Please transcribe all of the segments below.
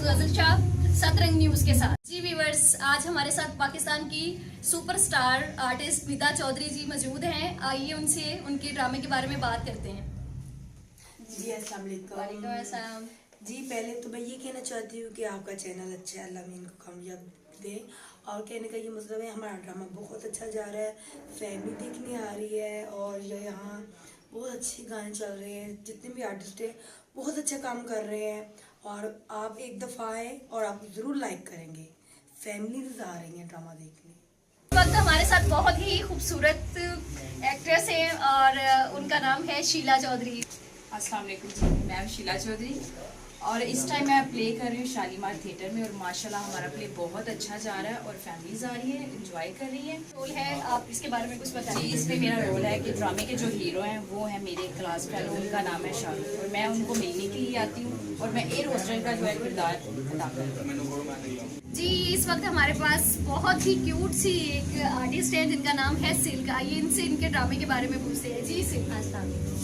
गजल शाह सतरंग न्यूज के साथ। जी व्यूअर्स, आज हमारे साथ पाकिस्तान की सुपरस्टार आर्टिस्ट निदा चौधरी जी मौजूद हैं। आइए उनसे उनके ड्रामे के बारे में बात करते हैं। जी अस्सलाम वालेकुम। जी पहले तो मैं ये कहना चाहती हूँ कि आपका चैनल अच्छा है, अल्लाह में इनको कामयाब दे। और कहने का ये मतलब है हमारा ड्रामा बहुत अच्छा जा रहा है, फैमिली देखने आ रही है और यहाँ बहुत अच्छे गाने चल रहे हैं। जितने भी आर्टिस्ट हैं बहुत अच्छा काम कर रहे हैं और आप एक दफ़ा आए और आप ज़रूर लाइक करेंगे। फैमिली आ रही है ड्रामा देखने। इस वक्त हमारे साथ बहुत ही खूबसूरत एक्ट्रेस हैं और उनका नाम है शीला चौधरी। अस्सलाम वालेकुम जी, मैं शीला चौधरी और इस टाइम मैं प्ले कर रही हूँ शालीमार थिएटर में और माशाल्लाह हमारा प्ले बहुत अच्छा जा रहा है और फैमिलीज आ रही है, एंजॉय कर रही है। रोल है, आप इसके बारे में कुछ बताइए। जी, इसमें मेरा रोल है कि ड्रामे के जो हीरो हैं वो है मेरे क्लास फेलो, उनका नाम है शाहरुख और मैं उनको मिलने के लिए आती हूँ और मैं एयर होस्टल का जो है किरदार अदा करती हूँ। जी, इस वक्त हमारे पास बहुत ही क्यूट सी एक आर्टिस्ट है जिनका नाम है सिल्क। आइए इनसे इनके ड्रामे के बारे में पूछते हैं। जी सिल्क।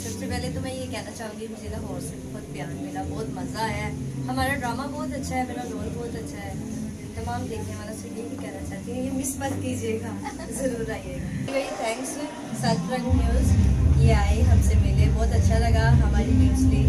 सबसे पहले तो मैं ये कहना चाहूँगी मुझे लाहौर से बहुत प्यार मिला, बहुत मज़ा आया है। हमारा ड्रामा बहुत अच्छा है, मेरा रोल बहुत अच्छा है। तमाम देखने वालों से यही कहना चाहती हूँ, ये मिस मत कीजिएगा, ज़रूर आइएगा। वेरी थैंक्स सतरंग न्यूज़, ये आए हमसे मिले, बहुत अच्छा लगा हमारी न्यूज़ ली।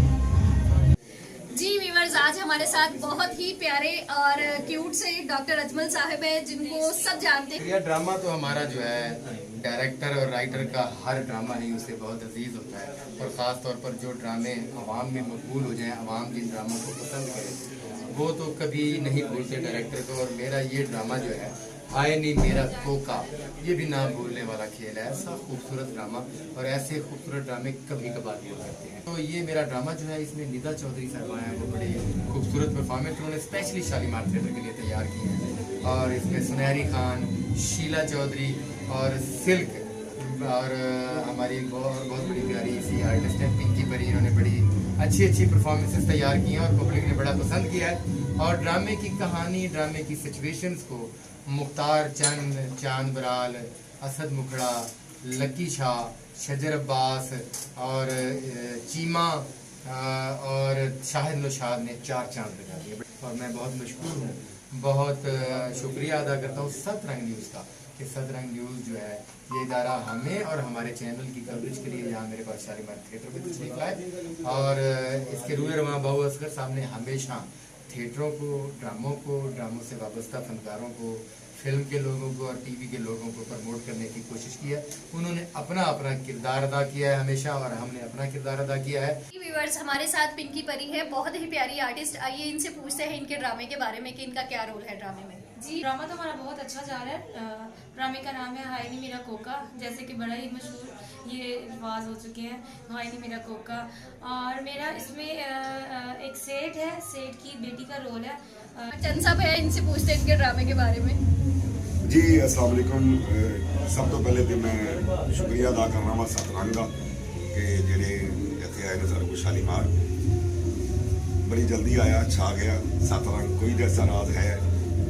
जी व्यूअर्स, आज हमारे साथ बहुत ही प्यारे और क्यूट से डॉक्टर अजमल साहब है जिनको सब जानते हैं। यह ड्रामा तो हमारा जो है डायरेक्टर और राइटर का हर ड्रामा ही उसे बहुत अजीज होता है और ख़ास तौर पर जो ड्रामे आवाम में मकबूल हो जाएं, आवाम जिन ड्रामों को पसंद करे वो तो कभी नहीं भूलते डायरेक्टर को। और मेरा ये ड्रामा जो है आए नहीं मेरा कोका, ये भी नाम भूलने वाला खेल है। ऐसा खूबसूरत ड्रामा और ऐसे खूबसूरत ड्रामे कभी कभार हुआ करते हैं। तो ये मेरा ड्रामा जो है इसमें निदा चौधरी साहब हैं, वो बड़े खूबसूरत परफॉर्मेंस उन्होंने स्पेशली शालीमार थिएटर के लिए तैयार किए हैं। और इसमें सुनहरी खान, शीला चौधरी और सिल्क और हमारी बहुत बड़ी प्यारी सी आर्टिस्ट है पिंकी परी, इन्होंने बड़ी अच्छी परफॉर्मेंसेस तैयार की हैं और पब्लिक ने बड़ा पसंद किया है। और ड्रामे की कहानी, ड्रामे की सिचुएशंस को मुख्तार चंद, चांद बराल, असद मुखड़ा, लकी शाह, शजर अब्बास और चीमा और शाहिद नौशाद ने 4 चांद लगा दिए और मैं बहुत मशहूर हूँ। बहुत शुक्रिया अदा करता हूँ सतरंग न्यूज़ का कि सतरंग न्यूज़ जो है ये इदारा हमें और हमारे चैनल की कवरेज के लिए यहाँ मेरे पास शालीमार थिएटर में तशरीफ लाए और इसके रूए रवां बाबू असगर साहब ने हमेशा थिएटरों को, ड्रामों से वाबस्ता फनकारों को, फिल्म के लोगों को और टीवी के लोगों को प्रमोट करने की कोशिश की है। उन्होंने अपना किरदार अदा किया है हमेशा और हमने अपना किरदार अदा किया है। व्यूअर्स, हमारे साथ पिंकी परी है, बहुत ही प्यारी आर्टिस्ट। आइए इनसे पूछते हैं इनके ड्रामे के बारे में कि इनका क्या रोल है ड्रामे में। जी, ड्रामा तो हमारा बहुत अच्छा जा रहा है। ड्रामे का नाम है हाय नी मेरा कोका, जैसे कि बड़ा ही मशहूर ये अल्फाज हो चुके हैं, हाय नी मेरा कोका। और मेरा इसमें एक सेठ है, सेठ की बेटी का रोल है। चंद साहब है, इनसे पूछते हैं इनके ड्रामे के बारे में। जी अस्सलाम वालेकुम। सब तो पहले तो मैं शुक्रिया अदा करना वा सतरंग का कि जेडे इतने आए ने सारे को शालीमार बड़ी जल्दी आया, छा गया सतरंग। कोई जैसा राज है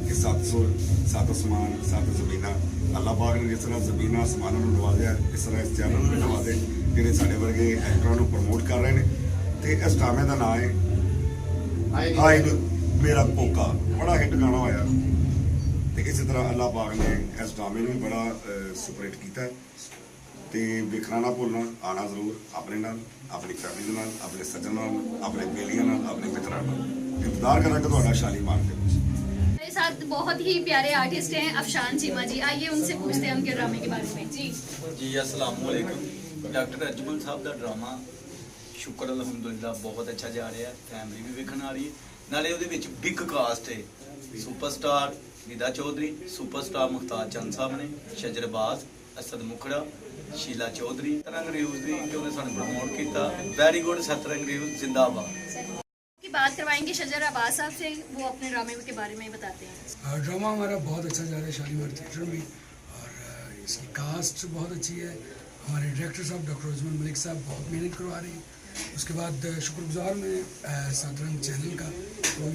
कि 7 सुर 7 आसमान 7 ज़मीना, अल्लाह पाक ने जिस तरह ज़मीना आसमानों को नवाजा इस तरह इस चैनल भी नवाजे जेडे साढ़े वर्गे एक्टरों को प्रमोट कर रहे हैं। तो इस ड्रामे का नाम है हाय मेरा कोका, बड़ा हिट गाना होया। तो इस तरह अल्लाह पाक ने इस ड्रामे में भी बड़ा सुपरहिट किया है। तो देखना ना भूलना, आना जरूर अपने नाल, अपनी फैमिली नाल, अपने सज्जन नाल, अपने बेलियां नाल, अपने मित्रों नाल। इंतजार करांगे तुहाडा शालीमार दे विच। मेरे साथ बहुत ही प्यारे आर्टिस्ट हैं अफशान चीमा जी। आइए उनसे पूछते हैं उनके ड्रामे के बारे में। जी अस्सलाम वालेकुम। डॉक्टर अजमल साहब का ड्रामा शुक्र अलहमदुलिल्लाह बहुत अच्छा जा रहा है, फैमिली भी वेखण आ रही है। नाले उहदे विच बिग कास्ट है, सुपरस्टार निदा चौधरी, सुपरस्टार मुख्तार चंद साहब ने, शजर अब्बास, असद मुखड़ा, शीला चौधरी। सतरंग न्यूज़ दी कि उन्हें सानू प्रमोट किया, वेरी गुड सतरंग न्यूज़ जिंदाबाद। की बात करवाएंगे शजर अब्बास साहब से, वो अपने ड्रामे के बारे में बताते हैं। ड्रामा हमारा बहुत अच्छा जा रहा है शालीमार थिएटर में और इसकी कास्ट बहुत अच्छी है। हमारे डायरेक्टर साहब डॉक्टर अजमल मलिक साहब बहुत मेहनत करवा रहे हैं। उसके बाद शुक्रगुजार में सतरंग चैनल का, वो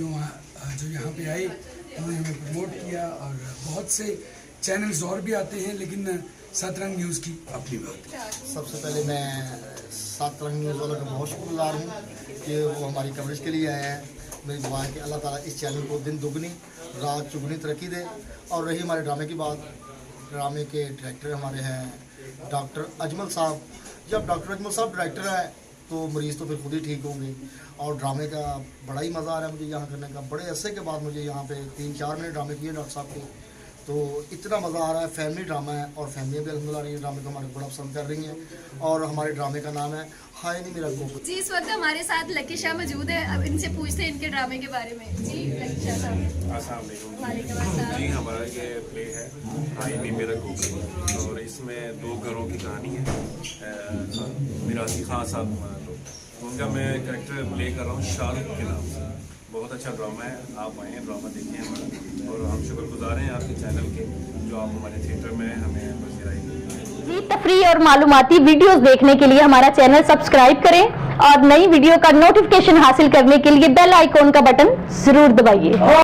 जो यहाँ पे आए उन्होंने हमें प्रमोट किया और बहुत से चैनल्स और भी आते हैं लेकिन सतरंग न्यूज़ की अपनी बात है। सबसे पहले मैं सतरंग न्यूज़ वालों का बहुत शुक्रगुजार हूँ कि वो हमारी कवरेज के लिए आए हैं मेरी दुआ है कि अल्लाह ताला इस चैनल को दिन दुगनी रात चुगनी तरक्की दे। और रही हमारे ड्रामे की बात, ड्रामे के डायरेक्टर हमारे हैं डॉक्टर अजमल साहब। जब डॉक्टर अजमल साहब डायरेक्टर है तो मरीज़ तो फिर खुद ही ठीक होंगे। और ड्रामे का बड़ा ही मज़ा आ रहा है मुझे यहाँ करने का। बड़े अरसे के बाद मुझे यहाँ पे 3-4 महीने ड्रामे किए डॉक्टर साहब के, तो इतना मज़ा आ रहा है। फैमिली ड्रामा है और फैमिली भी अल्हम्दुलिल्लाह ये ड्रामे को हमारे बड़ा पसंद कर रही हैं। और हमारे ड्रामे का नाम है हाय नी मेरा कोका। जी इस वक्त हमारे साथ लकी शाह मौजूद है, अब इनसे पूछते हैं इनके ड्रामे के बारे में। जी लकी शाह साहब। अस्सलाम वालेकुम। वालेकुम अस्सलाम। जी हमारा ये प्ले है हाय नी मेरा कोका, और इसमें 2 घरों की कहानी है। मिरासी खान साहब तो उनका मैं कैरेक्टर प्ले कर रहा हूँ शाहरुख के नाम से। बहुत अच्छा ड्रामा है, आप आएँ ड्रामा देखें हमारा। और हम शुक्रगुजार हैं आपके चैनल के जो आप हमारे थिएटर में हमें पसीराई। जी तफरीह और मालूमाती वीडियोस देखने के लिए हमारा चैनल सब्सक्राइब करें और नई वीडियो का नोटिफिकेशन हासिल करने के लिए बेल आइकॉन का बटन जरूर दबाइए।